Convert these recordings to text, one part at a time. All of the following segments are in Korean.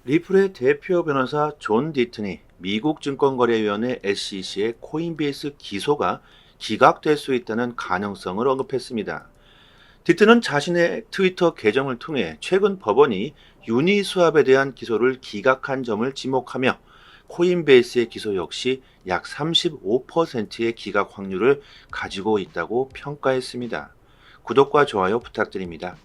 리플의 대표 변호사 존 디튼이 미국 증권거래위원회 SEC의 코인베이스 기소가 기각될 수 있다는 가능성을 언급했습니다. 디튼은 자신의 트위터 계정을 통해 최근 법원이 유니스왑에 대한 기소를 기각한 점을 지목하며 코인베이스의 기소 역시 약 35%의 기각 확률을 가지고 있다고 평가했습니다. 구독과 좋아요 부탁드립니다.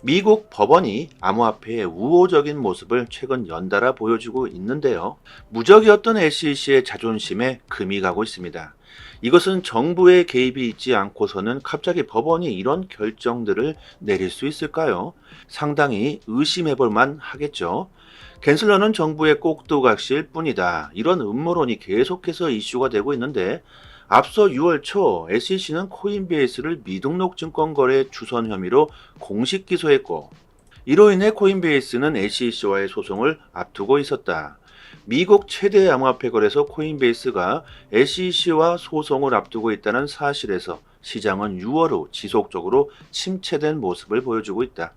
미국 법원이 암호화폐의 우호적인 모습을 최근 연달아 보여주고 있는데요. 무적이었던 SEC의 자존심에 금이 가고 있습니다. 이것은 정부의 개입이 있지 않고서는 갑자기 법원이 이런 결정들을 내릴 수 있을까요? 상당히 의심해볼 만 하겠죠. 갠슬러는 정부의 꼭두각시일 뿐이다. 이런 음모론이 계속해서 이슈가 되고 있는데 앞서 6월 초 SEC는 코인베이스를 미등록 증권거래 주선 혐의로 공식 기소했고 이로 인해 코인베이스는 SEC와의 소송을 앞두고 있었다. 미국 최대 암호화폐 거래소 코인베이스가 SEC와 소송을 앞두고 있다는 사실에서 시장은 6월 후 지속적으로 침체된 모습을 보여주고 있다.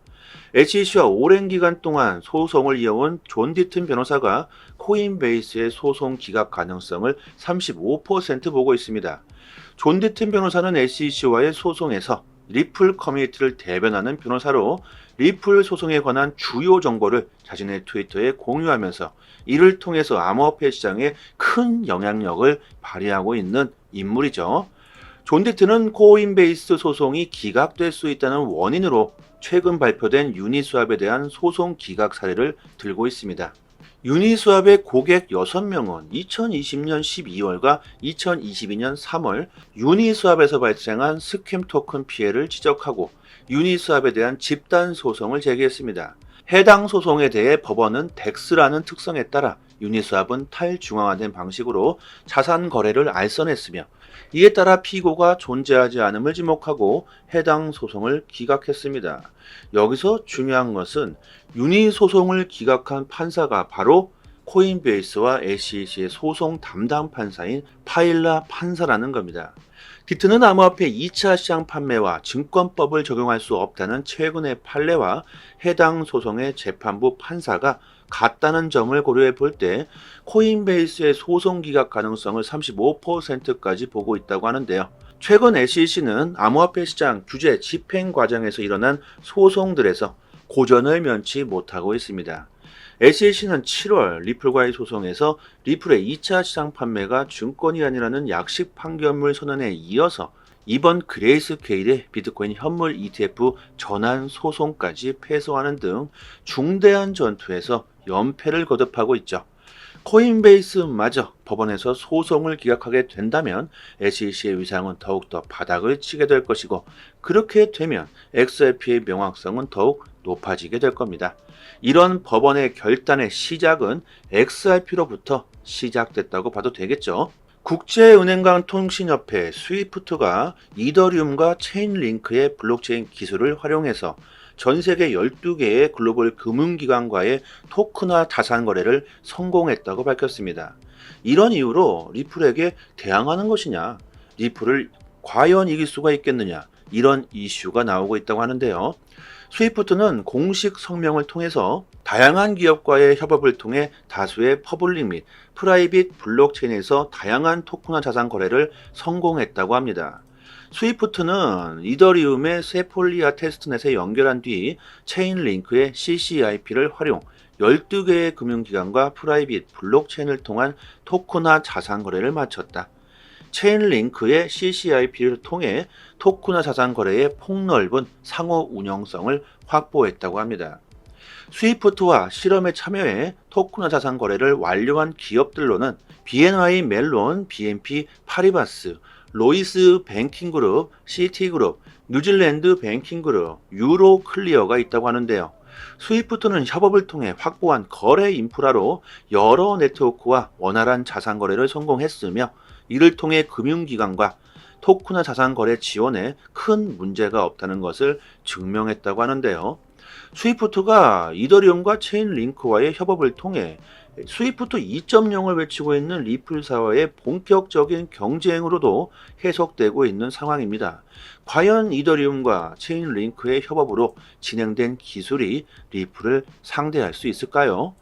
SEC와 오랜 기간 동안 소송을 이어온 존 디튼 변호사가 코인베이스의 소송 기각 가능성을 35% 보고 있습니다. 존 디튼 변호사는 SEC와의 소송에서 리플 커뮤니티를 대변하는 변호사로 리플 소송에 관한 주요 정보를 자신의 트위터에 공유하면서 이를 통해서 암호화폐 시장에 큰 영향력을 발휘하고 있는 인물이죠. 존 디튼은 코인베이스 소송이 기각될 수 있다는 원인으로 최근 발표된 유니스왑에 대한 소송 기각 사례를 들고 있습니다. 유니스왑의 고객 6명은 2020년 12월과 2022년 3월 유니스왑에서 발생한 스캠 토큰 피해를 지적하고 유니스왑에 대한 집단 소송을 제기했습니다. 해당 소송에 대해 법원은 덱스라는 특성에 따라 유니스왑은 탈중앙화된 방식으로 자산 거래를 알선했으며 이에 따라 피고가 존재하지 않음을 지목하고 해당 소송을 기각했습니다. 여기서 중요한 것은 유니 소송을 기각한 판사가 바로 코인베이스와 SEC의 소송 담당 판사인 파일라 판사라는 겁니다. 디트는 암호화폐 2차 시장 판매와 증권법을 적용할 수 없다는 최근의 판례와 해당 소송의 재판부 판사가 같다는 점을 고려해 볼 때 코인베이스의 소송 기각 가능성을 35%까지 보고 있다고 하는데요. 최근 SEC는 암호화폐 시장 규제 집행 과정에서 일어난 소송들에서 고전을 면치 못하고 있습니다. SEC는 7월 리플과의 소송에서 리플의 2차 시장 판매가 증권이 아니라는 약식 판결문 선언에 이어서 이번 그레이스케일의 비트코인 현물 ETF 전환 소송까지 패소하는 등 중대한 전투에서 연패를 거듭하고 있죠. 코인베이스마저 법원에서 소송을 기각하게 된다면 SEC의 위상은 더욱더 바닥을 치게 될 것이고 그렇게 되면 XRP의 명확성은 더욱 높아지게 될 겁니다. 이런 법원의 결단의 시작은 XRP로부터 시작됐다고 봐도 되겠죠. 국제은행간 통신협회 스위프트가 이더리움과 체인링크의 블록체인 기술을 활용해서 전 세계 12개의 글로벌 금융기관과의 토큰화 자산 거래를 성공했다고 밝혔습니다. 이런 이유로 리플에게 대항하는 것이냐, 리플을 과연 이길 수가 있겠느냐, 이런 이슈가 나오고 있다고 하는데요. 스위프트는 공식 성명을 통해서 다양한 기업과의 협업을 통해 다수의 퍼블릭 및 프라이빗 블록체인에서 다양한 토큰화 자산 거래를 성공했다고 합니다. 스위프트는 이더리움의 세폴리아 테스트넷에 연결한 뒤 체인링크의 CCIP를 활용 12개의 금융기관과 프라이빗 블록체인을 통한 토큰화 자산 거래를 마쳤다. 체인링크의 CCIP를 통해 토큰화 자산 거래의 폭넓은 상호 운영성을 확보했다고 합니다. 스위프트와 실험에 참여해 토큰화 자산 거래를 완료한 기업들로는 BNY 멜론, BNP 파리바스, 로이스 뱅킹그룹, 시티그룹, 뉴질랜드 뱅킹그룹, 유로클리어가 있다고 하는데요. 스위프트는 협업을 통해 확보한 거래 인프라로 여러 네트워크와 원활한 자산 거래를 성공했으며 이를 통해 금융기관과 토큰화 자산 거래 지원에 큰 문제가 없다는 것을 증명했다고 하는데요. 스위프트가 이더리움과 체인링크와의 협업을 통해 스위프트 2.0을 외치고 있는 리플사와의 본격적인 경쟁으로도 해석되고 있는 상황입니다. 과연 이더리움과 체인링크의 협업으로 진행된 기술이 리플을 상대할 수 있을까요?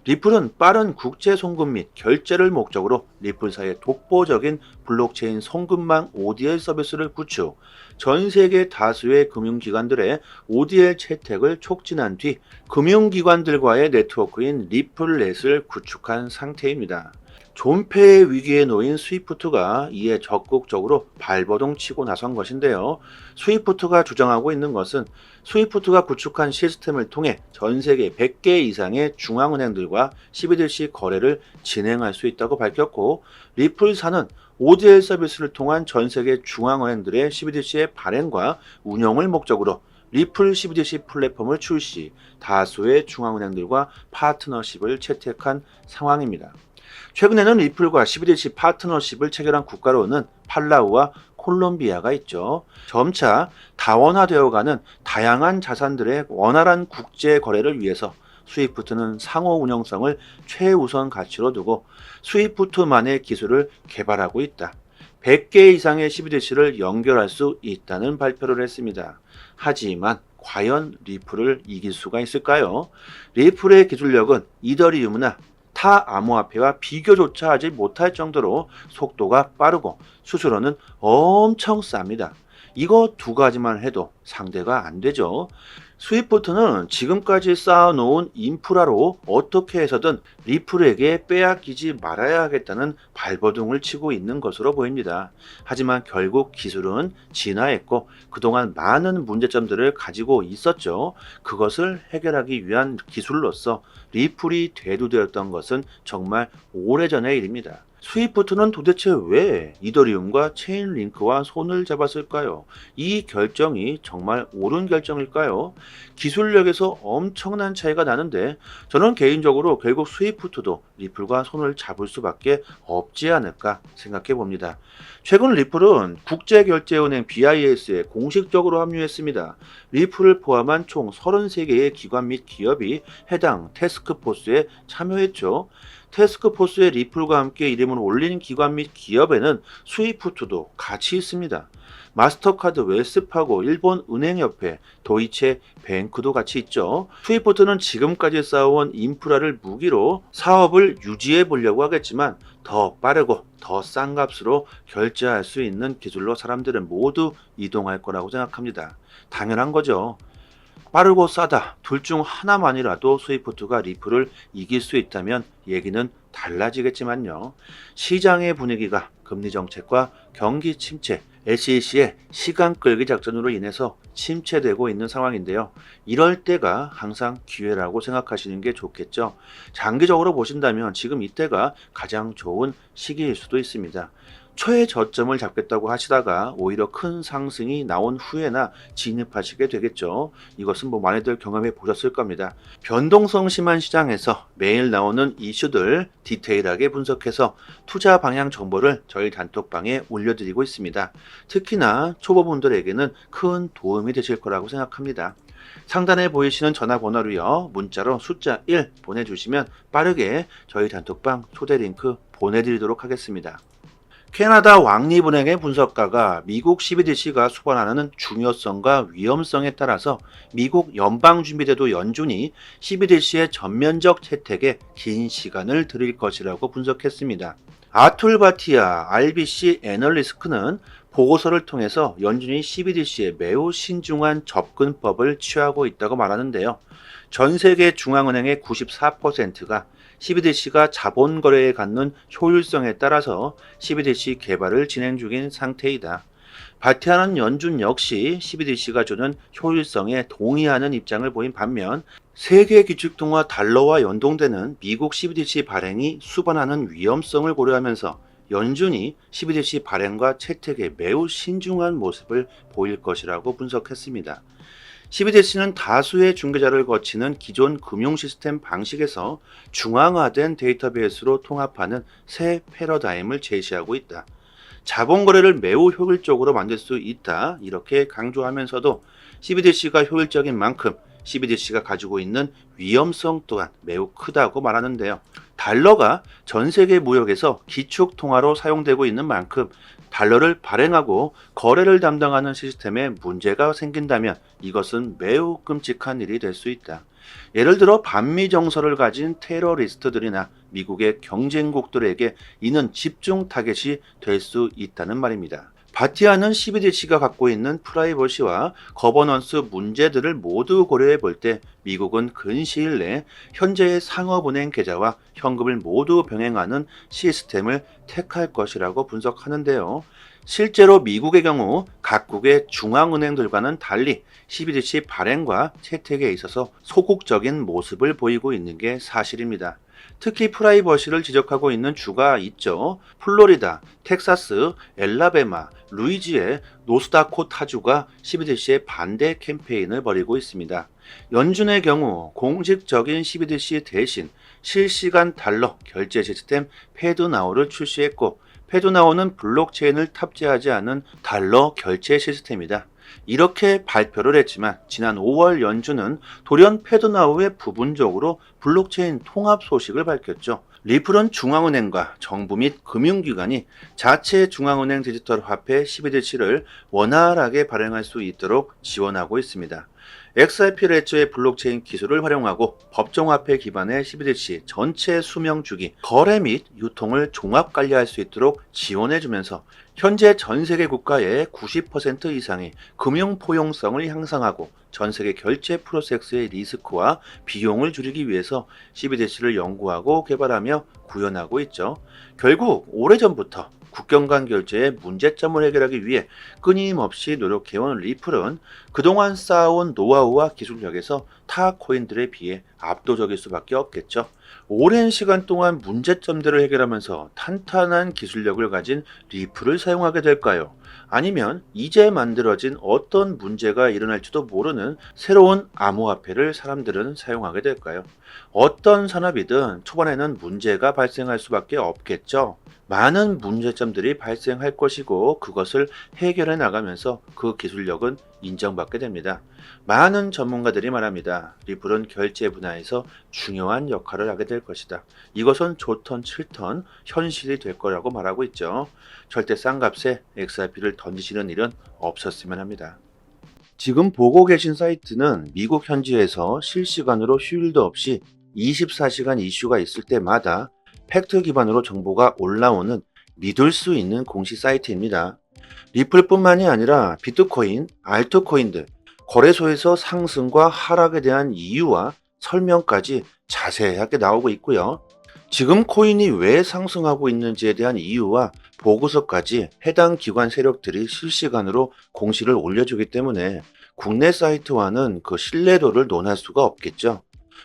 리플은 빠른 국제 송금 및 결제를 목적으로 리플사의 독보적인 블록체인 송금망 ODL 서비스를 구축, 전 세계 다수의 금융기관들의 ODL 채택을 촉진한 뒤 금융기관들과의 네트워크인 리플넷을 구축한 상태입니다. 존폐의 위기에 놓인 스위프트가 이에 적극적으로 발버둥 치고 나선 것인데요. 스위프트가 주장하고 있는 것은 스위프트가 구축한 시스템을 통해 전 세계 100개 이상의 중앙은행들과 12들씨 거래를 진행할 수 있다고 밝혔고, 리플사는 ODL 서비스를 통한 전 세계 중앙은행들의 12들씨의 발행과 운영을 목적으로 리플 12들씨 플랫폼을 출시, 다수의 중앙은행들과 파트너십을 채택한 상황입니다. 최근에는 리플과 12들씨 파트너십을 체결한 국가로는 팔라우와 콜롬비아가 있죠. 점차 다원화되어가는 다양한 자산들의 원활한 국제 거래를 위해서 스위프트는 상호 운영성을 최우선 가치로 두고 스위프트만의 기술을 개발하고 있다. 100개 이상의 12들씨를 연결할 수 있다는 발표를 했습니다. 하지만 과연 리플을 이길 수가 있을까요? 리플의 기술력은 이더리움이나 타 암호화폐와 비교조차 하지 못할 정도로 속도가 빠르고 수수료는 엄청 쌉니다. 이거 두 가지만 해도 상대가 안 되죠. 스위프트는 지금까지 쌓아놓은 인프라로 어떻게 해서든 리플에게 빼앗기지 말아야 하겠다는 발버둥을 치고 있는 것으로 보입니다. 하지만 결국 기술은 진화했고 그동안 많은 문제점들을 가지고 있었죠. 그것을 해결하기 위한 기술로서 리플이 대두되었던 것은 정말 오래전의 일입니다. 스위프트는 도대체 왜 이더리움과 체인링크와 손을 잡았을까요? 이 결정이 정말 옳은 결정일까요? 기술력에서 엄청난 차이가 나는데 저는 개인적으로 결국 스위프트도 리플과 손을 잡을 수밖에 없지 않을까 생각해 봅니다. 최근 리플은 국제결제은행 BIS에 공식적으로 합류했습니다. 리플을 포함한 총 33개의 기관 및 기업이 해당 태스크포스에 참여했죠. 태스크포스의 리플과 함께 이름을 올린 기관 및 기업에는 스위프트도 같이 있습니다. 마스터카드 웰스파고, 일본은행협회, 도이체 뱅크도 같이 있죠. 스위프트는 지금까지 쌓아온 인프라를 무기로 사업을 유지해 보려고 하겠지만 더 빠르고 더 싼 값으로 결제할 수 있는 기술로 사람들은 모두 이동할 거라고 생각합니다. 당연한 거죠. 빠르고 싸다 둘 중 하나만이라도 스위프트가 리플을 이길 수 있다면 얘기는 달라지겠지만요. 시장의 분위기가 금리 정책과 경기 침체, SEC의 시간 끌기 작전으로 인해서 침체되고 있는 상황인데요. 이럴 때가 항상 기회라고 생각하시는 게 좋겠죠. 장기적으로 보신다면 지금 이때가 가장 좋은 시기일 수도 있습니다. 최저점을 잡겠다고 하시다가 오히려 큰 상승이 나온 후에나 진입하시게 되겠죠. 이것은 많이들 경험해 보셨을 겁니다. 변동성 심한 시장에서 매일 나오는 이슈들 디테일하게 분석해서 투자 방향 정보를 저희 단톡방에 올려드리고 있습니다. 특히나 초보분들에게는 큰 도움이 되실 거라고 생각합니다. 상단에 보이시는 전화번호로요, 문자로 숫자 1 보내주시면 빠르게 저희 단톡방 초대 링크 보내드리도록 하겠습니다. 캐나다 왕립은행의 분석가가 미국 12들씨가 수반하는 중요성과 위험성에 따라서 미국 연방준비제도 연준이 12들씨의 전면적 채택에 긴 시간을 들일 것이라고 분석했습니다. 아툴 바티아 RBC 애널리스크는 보고서를 통해서 연준이 12들씨에 매우 신중한 접근법을 취하고 있다고 말하는데요. 전 세계 중앙은행의 94%가 12들씨가 자본 거래에 갖는 효율성에 따라서 12들씨 개발을 진행 중인 상태이다. 바티아는 연준 역시 12들씨가 주는 효율성에 동의하는 입장을 보인 반면 세계 기축통화 달러와 연동되는 미국 12들씨 발행이 수반하는 위험성을 고려하면서 연준이 12들씨 발행과 채택에 매우 신중한 모습을 보일 것이라고 분석했습니다. 12들씨는 다수의 중개자를 거치는 기존 금융 시스템 방식에서 중앙화된 데이터베이스로 통합하는 새 패러다임을 제시하고 있다. 자본 거래를 매우 효율적으로 만들 수 있다. 이렇게 강조하면서도 12들씨가 효율적인 만큼 12들씨가 가지고 있는 위험성 또한 매우 크다고 말하는데요. 달러가 전 세계 무역에서 기축통화로 사용되고 있는 만큼 달러를 발행하고 거래를 담당하는 시스템에 문제가 생긴다면 이것은 매우 끔찍한 일이 될 수 있다. 예를 들어 반미 정서를 가진 테러리스트들이나 미국의 경쟁국들에게 이는 집중 타겟이 될 수 있다는 말입니다. 바티아는 CBDC가 갖고 있는 프라이버시와 거버넌스 문제들을 모두 고려해 볼 때 미국은 근시일 내에 현재의 상업은행 계좌와 현금을 모두 병행하는 시스템을 택할 것이라고 분석하는데요. 실제로 미국의 경우 각국의 중앙은행들과는 달리 CBDC 발행과 채택에 있어서 소극적인 모습을 보이고 있는 게 사실입니다. 특히 프라이버시를 지적하고 있는 주가 있죠. 플로리다, 텍사스, 엘라베마, 루이지의 노스다코타주가 CBDC의 반대 캠페인을 벌이고 있습니다. 연준의 경우 공식적인 CBDC 대신 실시간 달러 결제 시스템 패드나우를 출시했고, 패드나우는 블록체인을 탑재하지 않은 달러 결제 시스템이다. 이렇게 발표를 했지만 지난 5월 연준은 돌연 패드나우의 부분적으로 블록체인 통합 소식을 밝혔죠. 리플은 중앙은행과 정부 및 금융기관이 자체 중앙은행 디지털 화폐 CBDC를 원활하게 발행할 수 있도록 지원하고 있습니다. XRP 레저의 블록체인 기술을 활용하고 법정화폐 기반의 CBDC 전체 수명 주기, 거래 및 유통을 종합 관리할 수 있도록 지원해주면서 현재 전 세계 국가의 90% 이상이 금융 포용성을 향상하고 전 세계 결제 프로세스의 리스크와 비용을 줄이기 위해서 CBDC를 연구하고 개발하며 구현하고 있죠. 결국 오래전부터 국경 간 결제의 문제점을 해결하기 위해 끊임없이 노력해온 리플은 그동안 쌓아온 노하우와 기술력에서 타 코인들에 비해 압도적일 수밖에 없겠죠. 오랜 시간 동안 문제점들을 해결하면서 탄탄한 기술력을 가진 리플을 사용하게 될까요? 아니면 이제 만들어진 어떤 문제가 일어날지도 모르는 새로운 암호화폐를 사람들은 사용하게 될까요? 어떤 산업이든 초반에는 문제가 발생할 수밖에 없겠죠. 많은 문제점들이 발생할 것이고 그것을 해결해 나가면서 그 기술력은 인정받게 됩니다. 많은 전문가들이 말합니다. 리플은 결제 분야에서 중요한 역할을 하게 될 것이다. 이것은 좋던 7턴 현실이 될 거라고 말하고 있죠. 절대 싼 값에 XRP를 던지시는 일은 없었으면 합니다. 지금 보고 계신 사이트는 미국 현지에서 실시간으로 휴일도 없이 24시간 이슈가 있을 때마다 팩트 기반으로 정보가 올라오는 믿을 수 있는 공식 사이트입니다. 리플뿐만이 아니라 비트코인, 알트코인들, 거래소에서 상승과 하락에 대한 이유와 설명까지 자세하게 나오고 있고요. 지금 코인이 왜 상승하고 있는지에 대한 이유와 보고서까지 해당 기관 세력들이 실시간으로 공시를 올려주기 때문에 국내 사이트와는 그 신뢰도를 논할 수가 없겠죠.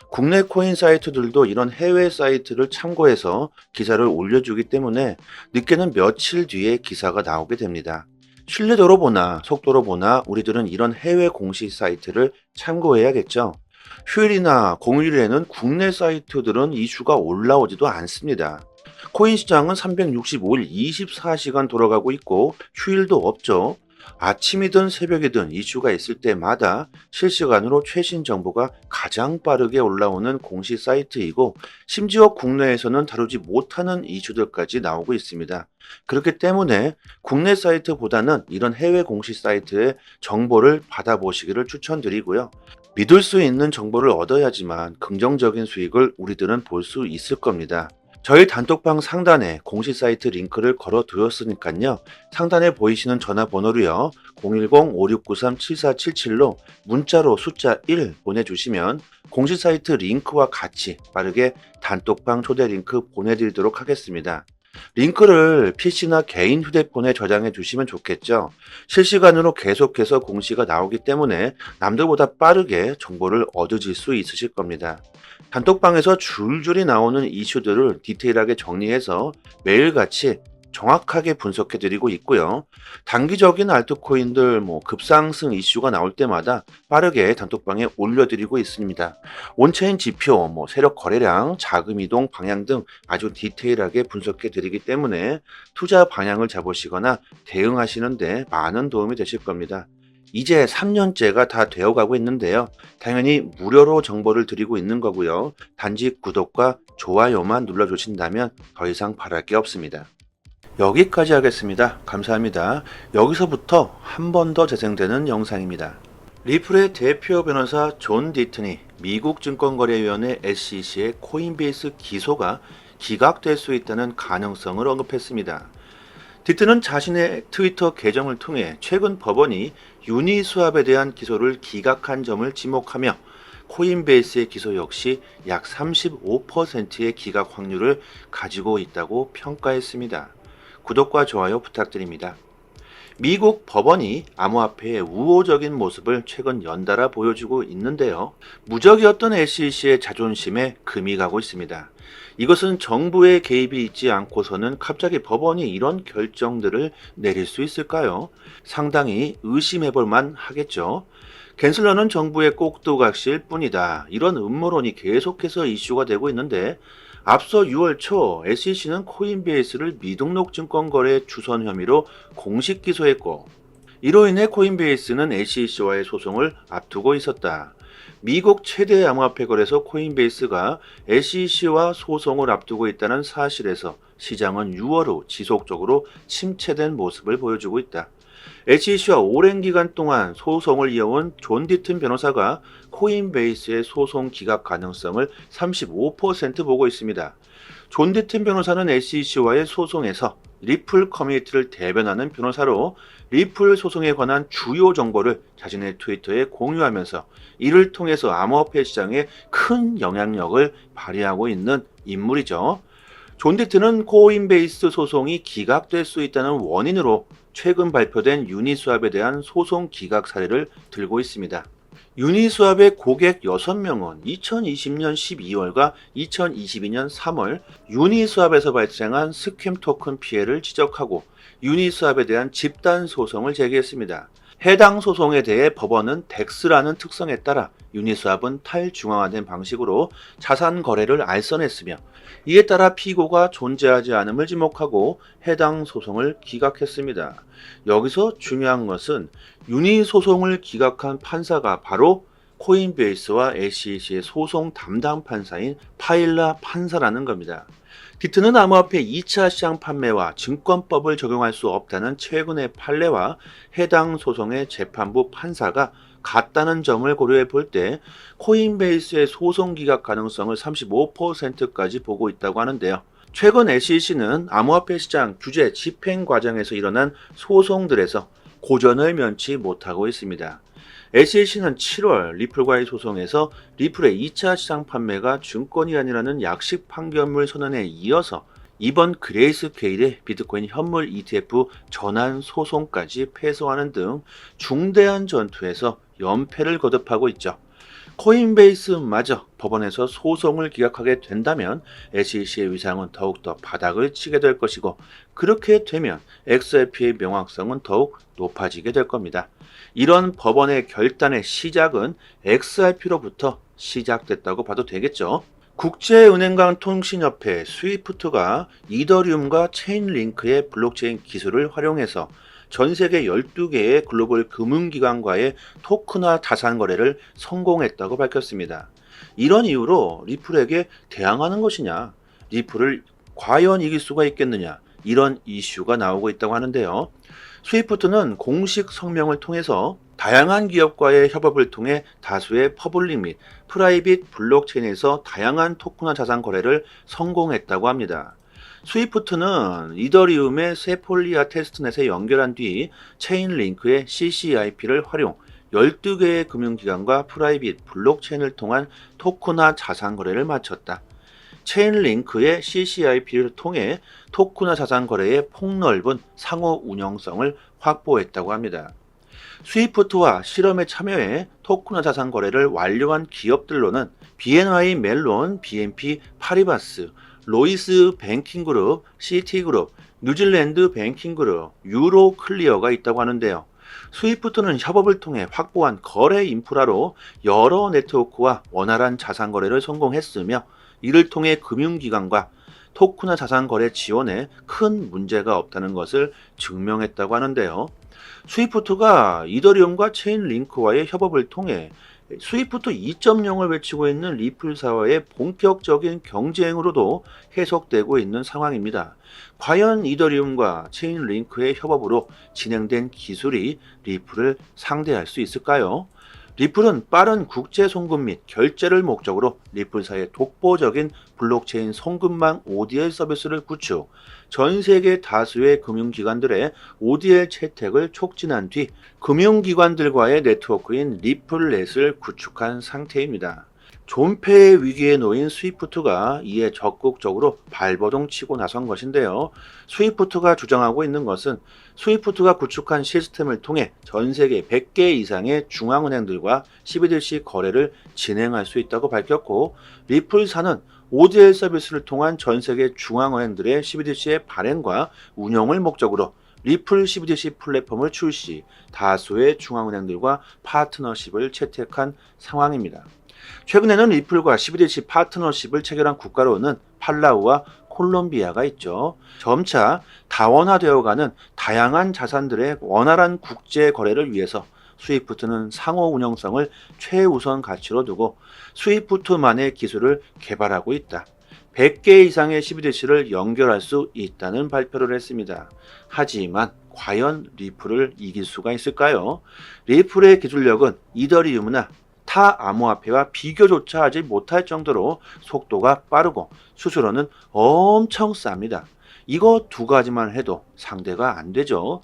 국내 코인 사이트들도 이런 해외 사이트를 참고해서 기사를 올려주기 때문에 늦게는 며칠 뒤에 기사가 나오게 됩니다. 신뢰도로 보나 속도로 보나 우리들은 이런 해외 공식 사이트를 참고해야겠죠. 휴일이나 공휴일에는 국내 사이트들은 이슈가 올라오지도 않습니다. 코인 시장은 365일 24시간 돌아가고 있고 휴일도 없죠. 아침이든 새벽이든 이슈가 있을 때마다 실시간으로 최신 정보가 가장 빠르게 올라오는 공식 사이트이고 심지어 국내에서는 다루지 못하는 이슈들까지 나오고 있습니다. 그렇기 때문에 국내 사이트보다는 이런 해외 공식 사이트의 정보를 받아보시기를 추천드리고요. 믿을 수 있는 정보를 얻어야지만 긍정적인 수익을 우리들은 볼 수 있을 겁니다. 저희 단톡방 상단에 공식 사이트 링크를 걸어 두었으니까요. 상단에 보이시는 전화번호로요. 010-5693-7477로 문자로 숫자 1 보내주시면 공식 사이트 링크와 같이 빠르게 단톡방 초대 링크 보내드리도록 하겠습니다. 링크를 PC나 개인 휴대폰에 저장해 주시면 좋겠죠. 실시간으로 계속해서 공시가 나오기 때문에 남들보다 빠르게 정보를 얻으실 수 있으실 겁니다. 단톡방에서 줄줄이 나오는 이슈들을 디테일하게 정리해서 매일같이 정확하게 분석해 드리고 있고요. 단기적인 알트코인들 급상승 이슈가 나올 때마다 빠르게 단톡방에 올려드리고 있습니다. 온체인 지표, 세력 거래량, 자금 이동 방향 등 아주 디테일하게 분석해 드리기 때문에 투자 방향을 잡으시거나 대응하시는데 많은 도움이 되실 겁니다. 이제 3년째가 다 되어가고 있는데요. 당연히 무료로 정보를 드리고 있는 거고요. 단지 구독과 좋아요만 눌러주신다면 더 이상 바랄 게 없습니다. 여기까지 하겠습니다. 감사합니다. 여기서부터 한 번 더 재생되는 영상입니다. 리플의 대표 변호사 존 디튼이 미국 증권거래위원회 SEC의 코인베이스 기소가 기각될 수 있다는 가능성을 언급했습니다. 디튼은 자신의 트위터 계정을 통해 최근 법원이 유니스왑에 대한 기소를 기각한 점을 지목하며 코인베이스의 기소 역시 약 35%의 기각 확률을 가지고 있다고 평가했습니다. 구독과 좋아요 부탁드립니다. 미국 법원이 암호화폐의 우호적인 모습을 최근 연달아 보여주고 있는데요. 무적이었던 SEC의 자존심에 금이 가고 있습니다. 이것은 정부의 개입이 있지 않고서는 갑자기 법원이 이런 결정들을 내릴 수 있을까요? 상당히 의심해볼 만 하겠죠. 갠슬러는 정부의 꼭두각시일 뿐이다. 이런 음모론이 계속해서 이슈가 되고 있는데 앞서 6월 초 SEC는 코인베이스를 미등록 증권거래 주선 혐의로 공식 기소했고 이로 인해 코인베이스는 SEC와의 소송을 앞두고 있었다. 미국 최대 암호화폐 거래소 코인베이스가 SEC와 소송을 앞두고 있다는 사실에서 시장은 6월 후 지속적으로 침체된 모습을 보여주고 있다. SEC와 오랜 기간 동안 소송을 이어온 존 디튼 변호사가 코인베이스의 소송 기각 가능성을 35% 보고 있습니다. 존 디튼 변호사는 SEC와의 소송에서 리플 커뮤니티를 대변하는 변호사로 리플 소송에 관한 주요 정보를 자신의 트위터에 공유하면서 이를 통해서 암호화폐 시장에 큰 영향력을 발휘하고 있는 인물이죠. 존 디튼은 코인베이스 소송이 기각될 수 있다는 원인으로 최근 발표된 유니스왑에 대한 소송 기각 사례를 들고 있습니다. 유니스왑의 고객 6명은 2020년 12월과 2022년 3월 유니스왑에서 발생한 스캠 토큰 피해를 지적하고 유니스왑에 대한 집단 소송을 제기했습니다. 해당 소송에 대해 법원은 덱스라는 특성에 따라 유니스왑은 탈중앙화된 방식으로 자산 거래를 알선했으며 이에 따라 피고가 존재하지 않음을 지목하고 해당 소송을 기각했습니다. 여기서 중요한 것은 유니 소송을 기각한 판사가 바로 코인베이스와 SEC의 소송 담당 판사인 파일라 판사라는 겁니다. 디튼은 암호화폐 2차 시장 판매와 증권법을 적용할 수 없다는 최근의 판례와 해당 소송의 재판부 판사가 같다는 점을 고려해 볼 때 코인베이스의 소송 기각 가능성을 35%까지 보고 있다고 하는데요. 최근 SEC는 암호화폐 시장 규제 집행 과정에서 일어난 소송들에서 고전을 면치 못하고 있습니다. SEC는 7월 리플과의 소송에서 리플의 2차 시장 판매가 증권이 아니라는 약식 판결문 선언에 이어서 이번 그레이스케일의 비트코인 현물 ETF 전환 소송까지 패소하는 등 중대한 전투에서 연패를 거듭하고 있죠. 코인베이스마저 법원에서 소송을 기각하게 된다면 SEC의 위상은 더욱더 바닥을 치게 될 것이고 그렇게 되면 XRP의 명확성은 더욱 높아지게 될 겁니다. 이런 법원의 결단의 시작은 XRP로부터 시작됐다고 봐도 되겠죠. 국제은행간 통신협회 스위프트가 이더리움과 체인링크의 블록체인 기술을 활용해서 전 세계 12개의 글로벌 금융기관과의 토큰화 자산 거래를 성공했다고 밝혔습니다. 이런 이유로 리플에게 대항하는 것이냐, 리플을 과연 이길 수가 있겠느냐, 이런 이슈가 나오고 있다고 하는데요. 스위프트는 공식 성명을 통해서 다양한 기업과의 협업을 통해 다수의 퍼블릭 및 프라이빗 블록체인에서 다양한 토큰화 자산 거래를 성공했다고 합니다. 스위프트는 이더리움의 세폴리아 테스트넷에 연결한 뒤 체인링크의 CCIP를 활용 12개의 금융기관과 프라이빗 블록체인을 통한 토큰화 자산 거래를 마쳤다. 체인링크의 CCIP를 통해 토큰화 자산 거래의 폭넓은 상호 운영성을 확보했다고 합니다. 스위프트와 실험에 참여해 토큰화 자산 거래를 완료한 기업들로는 BNY 멜론, BNP 파리바스, 로이스 뱅킹그룹, 시티그룹, 뉴질랜드 뱅킹그룹, 유로클리어가 있다고 하는데요. 스위프트는 협업을 통해 확보한 거래 인프라로 여러 네트워크와 원활한 자산 거래를 성공했으며 이를 통해 금융기관과 토큰화 자산 거래 지원에 큰 문제가 없다는 것을 증명했다고 하는데요. 스위프트가 이더리움과 체인링크와의 협업을 통해 스위프트 2.0을 외치고 있는 리플사와의 본격적인 경쟁으로도 해석되고 있는 상황입니다. 과연 이더리움과 체인링크의 협업으로 진행된 기술이 리플을 상대할 수 있을까요? 리플은 빠른 국제 송금 및 결제를 목적으로 리플사의 독보적인 블록체인 송금망 ODL 서비스를 구축, 전 세계 다수의 금융기관들의 ODL 채택을 촉진한 뒤 금융기관들과의 네트워크인 리플넷을 구축한 상태입니다. 존폐의 위기에 놓인 스위프트가 이에 적극적으로 발버둥 치고 나선 것인데요. 스위프트가 주장하고 있는 것은 스위프트가 구축한 시스템을 통해 전 세계 100개 이상의 중앙은행들과 12들씨 거래를 진행할 수 있다고 밝혔고, 리플사는 ODL 서비스를 통한 전 세계 중앙은행들의 12들씨의 발행과 운영을 목적으로 리플 12들씨 플랫폼을 출시, 다수의 중앙은행들과 파트너십을 채택한 상황입니다. 최근에는 리플과 12들씨 파트너십을 체결한 국가로는 팔라우와 콜롬비아가 있죠. 점차 다원화되어가는 다양한 자산들의 원활한 국제 거래를 위해서 스위프트는 상호 운영성을 최우선 가치로 두고 스위프트만의 기술을 개발하고 있다. 100개 이상의 12들씨를 연결할 수 있다는 발표를 했습니다. 하지만 과연 리플을 이길 수가 있을까요? 리플의 기술력은 이더리움이나 타 암호화폐와 비교조차 하지 못할 정도로 속도가 빠르고 수수료는 엄청 쌉니다. 이거 두 가지만 해도 상대가 안 되죠.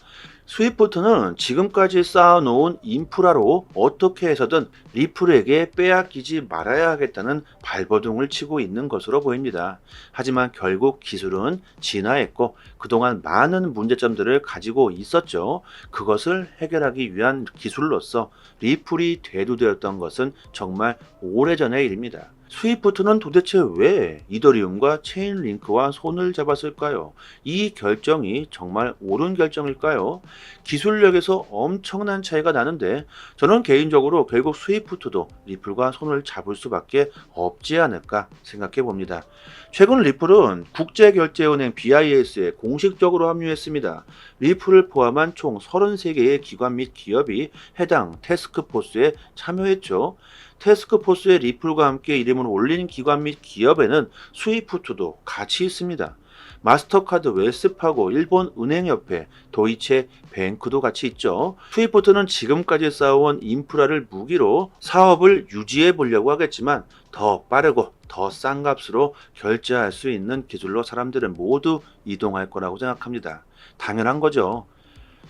스위프트는 지금까지 쌓아놓은 인프라로 어떻게 해서든 리플에게 빼앗기지 말아야 하겠다는 발버둥을 치고 있는 것으로 보입니다. 하지만 결국 기술은 진화했고 그동안 많은 문제점들을 가지고 있었죠. 그것을 해결하기 위한 기술로서 리플이 대두되었던 것은 정말 오래전의 일입니다. 스위프트는 도대체 왜 이더리움과 체인링크와 손을 잡았을까요? 이 결정이 정말 옳은 결정일까요? 기술력에서 엄청난 차이가 나는데 저는 개인적으로 결국 스위프트도 리플과 손을 잡을 수밖에 없지 않을까 생각해 봅니다. 최근 리플은 국제결제은행 BIS에 공식적으로 합류했습니다. 리플을 포함한 총 33개의 기관 및 기업이 해당 태스크포스에 참여했죠. 태스크포스의 리플과 함께 이름을 올린 기관 및 기업에는 스위프트도 같이 있습니다. 마스터카드, 웰스파고, 일본은행협회, 도이체 뱅크도 같이 있죠. 스위프트는 지금까지 쌓아온 인프라를 무기로 사업을 유지해 보려고 하겠지만 더 빠르고 더 싼 값으로 결제할 수 있는 기술로 사람들은 모두 이동할 거라고 생각합니다. 당연한 거죠.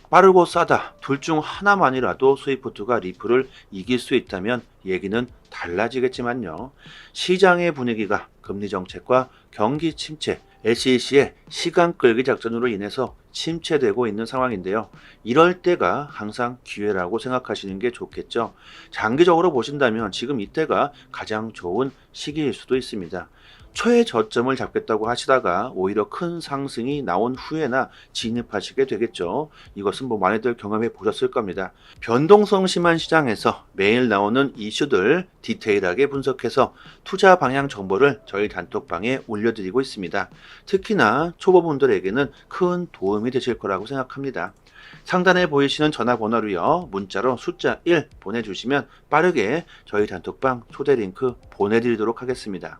빠르고 싸다 둘 중 하나만이라도 스위프트가 리플을 이길 수 있다면 얘기는 달라지겠지만요. 시장의 분위기가 금리 정책과 경기 침체, SEC의 시간 끌기 작전으로 인해서 침체되고 있는 상황인데요. 이럴 때가 항상 기회라고 생각하시는 게 좋겠죠. 장기적으로 보신다면 지금 이때가 가장 좋은 시기일 수도 있습니다. 최저점을 잡겠다고 하시다가 오히려 큰 상승이 나온 후에나 진입하시게 되겠죠. 이것은 많이들 경험해 보셨을 겁니다. 변동성 심한 시장에서 매일 나오는 이슈들 디테일하게 분석해서 투자 방향 정보를 저희 단톡방에 올려드리고 있습니다. 특히나 초보분들에게는 큰 도움이 되실 거라고 생각합니다. 상단에 보이시는 전화번호로요. 문자로 숫자 1 보내주시면 빠르게 저희 단톡방 초대 링크 보내드리도록 하겠습니다.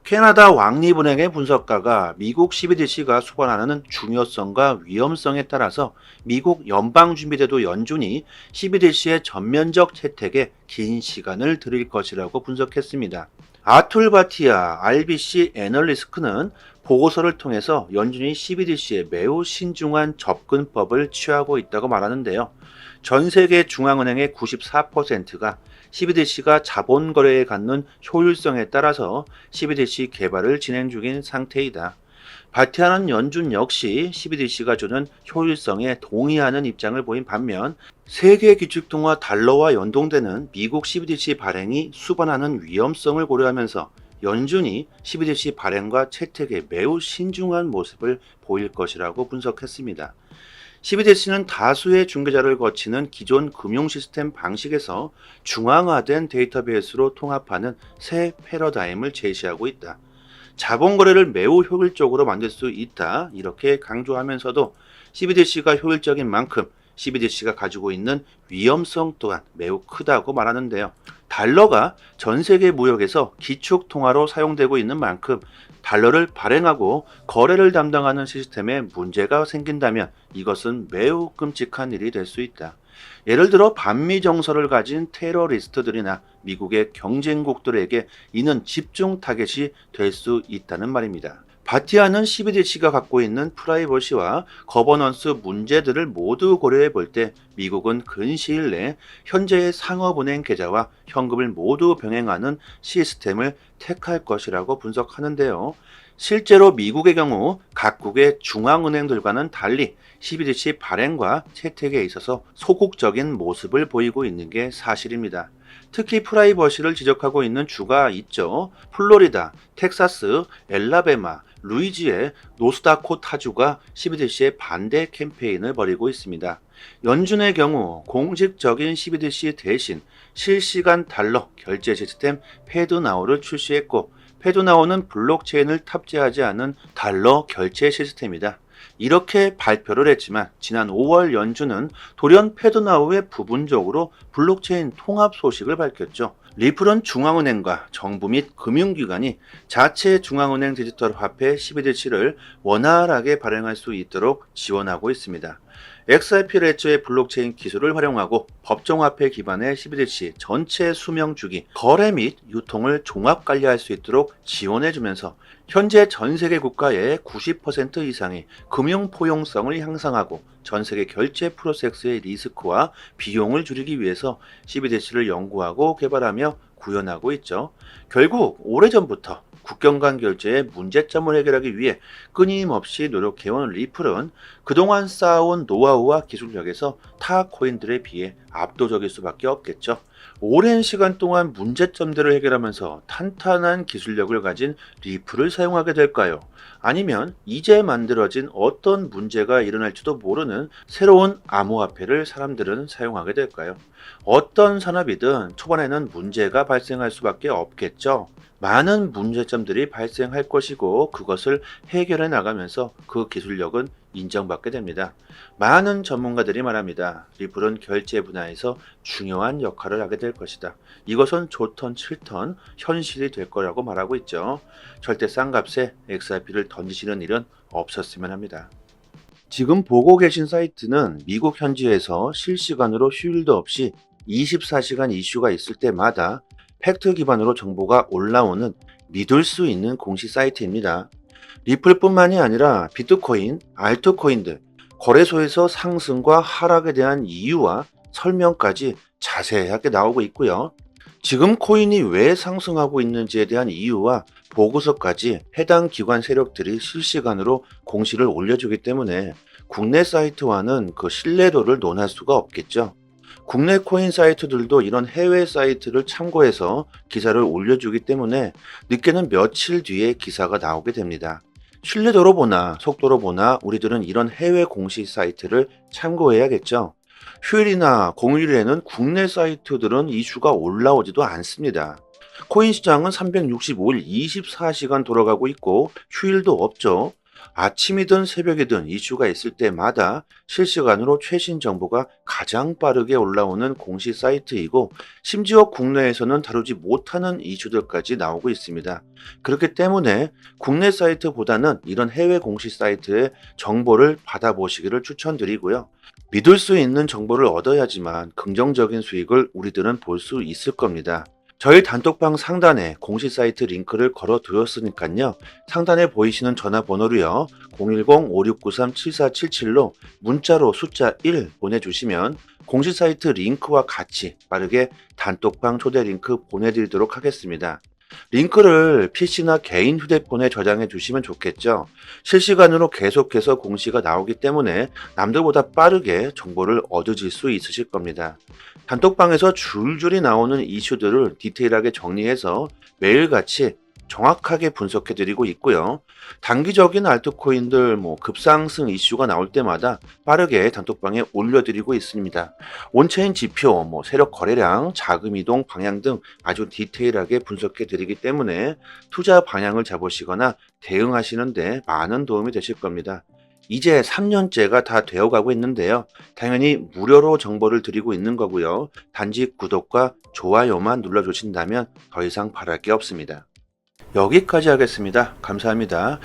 캐나다 왕립은행의 분석가가 미국 12들씨가 수반하는 중요성과 위험성에 따라서 미국 연방준비제도 연준이 12들씨의 전면적 채택에 긴 시간을 들일 것이라고 분석했습니다. 아툴 바티아 RBC 애널리스크는 보고서를 통해서 연준이 12들씨에 매우 신중한 접근법을 취하고 있다고 말하는데요. 전 세계 중앙은행의 94%가 12들씨가 자본 거래에 갖는 효율성에 따라서 12들씨 개발을 진행 중인 상태이다. 바티아는 연준 역시 12들씨가 주는 효율성에 동의하는 입장을 보인 반면 세계 기축통화 달러와 연동되는 미국 12들씨 발행이 수반하는 위험성을 고려하면서 연준이 12들씨 발행과 채택에 매우 신중한 모습을 보일 것이라고 분석했습니다. 12들씨는 다수의 중개자를 거치는 기존 금융 시스템 방식에서 중앙화된 데이터베이스로 통합하는 새 패러다임을 제시하고 있다. 자본 거래를 매우 효율적으로 만들 수 있다. 이렇게 강조하면서도 12들씨가 효율적인 만큼 12들씨가 가지고 있는 위험성 또한 매우 크다고 말하는데요. 달러가 전 세계 무역에서 기축 통화로 사용되고 있는 만큼 달러를 발행하고 거래를 담당하는 시스템에 문제가 생긴다면 이것은 매우 끔찍한 일이 될 수 있다. 예를 들어 반미 정서를 가진 테러리스트들이나 미국의 경쟁국들에게 이는 집중 타겟이 될 수 있다는 말입니다. 바티아는 CBDC가 갖고 있는 프라이버시와 거버넌스 문제들을 모두 고려해 볼 때 미국은 근시일 내 현재의 상업은행 계좌와 현금을 모두 병행하는 시스템을 택할 것이라고 분석하는데요. 실제로 미국의 경우 각국의 중앙은행들과는 달리 CBDC 발행과 채택에 있어서 소극적인 모습을 보이고 있는 게 사실입니다. 특히 프라이버시를 지적하고 있는 주가 있죠. 플로리다, 텍사스, 엘라베마, 루이지의 노스다코타주가 CBDC의 반대 캠페인을 벌이고 있습니다. 연준의 경우 공식적인 CBDC 대신 실시간 달러 결제 시스템 패드나우를 출시했고, 패드나우는 블록체인을 탑재하지 않은 달러 결제 시스템이다. 이렇게 발표를 했지만 지난 5월 연준은 돌연 패드나우에 부분적으로 블록체인 통합 소식을 밝혔죠. 리플은 중앙은행과 정부 및 금융기관이 자체 중앙은행 디지털 화폐 CBDC를 원활하게 발행할 수 있도록 지원하고 있습니다. XRP 레저의 블록체인 기술을 활용하고 법정화폐 기반의 CBDC 전체 수명 주기, 거래 및 유통을 종합 관리할 수 있도록 지원해주면서 현재 전 세계 국가의 90% 이상이 금융 포용성을 향상하고 전 세계 결제 프로세스의 리스크와 비용을 줄이기 위해서 CBDC를 연구하고 개발하며 구현하고 있죠. 결국 오래전부터 국경 간 결제의 문제점을 해결하기 위해 끊임없이 노력해온 리플은 그동안 쌓아온 노하우와 기술력에서 타 코인들에 비해 압도적일 수밖에 없겠죠. 오랜 시간 동안 문제점들을 해결하면서 탄탄한 기술력을 가진 리플을 사용하게 될까요? 아니면 이제 만들어진 어떤 문제가 일어날지도 모르는 새로운 암호화폐를 사람들은 사용하게 될까요? 어떤 산업이든 초반에는 문제가 발생할 수밖에 없겠죠. 많은 문제점들이 발생할 것이고 그것을 해결해 나가면서 그 기술력은 인정받게 됩니다. 많은 전문가들이 말합니다. 리플은 결제 분야에서 중요한 역할을 하게 될 것이다. 이것은 좋던 7턴 현실이 될 거라고 말하고 있죠. 절대 싼 값에 XRP를 던지시는 일은 없었으면 합니다. 지금 보고 계신 사이트는 미국 현지에서 실시간으로 휴일도 없이 24시간 이슈가 있을 때마다 팩트 기반으로 정보가 올라오는 믿을 수 있는 공식 사이트입니다. 리플뿐만이 아니라 비트코인, 알트코인들, 거래소에서 상승과 하락에 대한 이유와 설명까지 자세하게 나오고 있고요. 지금 코인이 왜 상승하고 있는지에 대한 이유와 보고서까지 해당 기관 세력들이 실시간으로 공시를 올려주기 때문에 국내 사이트와는 그 신뢰도를 논할 수가 없겠죠. 국내 코인 사이트들도 이런 해외 사이트를 참고해서 기사를 올려주기 때문에 늦게는 며칠 뒤에 기사가 나오게 됩니다. 신뢰도로 보나 속도로 보나 우리들은 이런 해외 공식 사이트를 참고해야겠죠. 휴일이나 공휴일에는 국내 사이트들은 이슈가 올라오지도 않습니다. 코인 시장은 365일 24시간 돌아가고 있고 휴일도 없죠. 아침이든 새벽이든 이슈가 있을 때마다 실시간으로 최신 정보가 가장 빠르게 올라오는 공식 사이트이고, 심지어 국내에서는 다루지 못하는 이슈들까지 나오고 있습니다. 그렇기 때문에 국내 사이트보다는 이런 해외 공식 사이트의 정보를 받아보시기를 추천드리고요. 믿을 수 있는 정보를 얻어야지만 긍정적인 수익을 우리들은 볼 수 있을 겁니다. 저희 단톡방 상단에 공식 사이트 링크를 걸어 두었으니까요. 상단에 보이시는 전화번호로요. 010-5693-7477로 문자로 숫자 1 보내주시면 공식 사이트 링크와 같이 빠르게 단톡방 초대 링크 보내드리도록 하겠습니다. 링크를 PC나 개인 휴대폰에 저장해 주시면 좋겠죠. 실시간으로 계속해서 공시가 나오기 때문에 남들보다 빠르게 정보를 얻으실 수 있으실 겁니다. 단톡방에서 줄줄이 나오는 이슈들을 디테일하게 정리해서 매일같이 정확하게 분석해 드리고 있고요. 단기적인 알트코인들 급상승 이슈가 나올 때마다 빠르게 단톡방에 올려드리고 있습니다. 온체인 지표, 세력 거래량, 자금 이동 방향 등 아주 디테일하게 분석해 드리기 때문에 투자 방향을 잡으시거나 대응하시는데 많은 도움이 되실 겁니다. 이제 3년째가 다 되어가고 있는데요. 당연히 무료로 정보를 드리고 있는 거고요. 단지 구독과 좋아요만 눌러주신다면 더 이상 바랄 게 없습니다. 여기까지 하겠습니다. 감사합니다.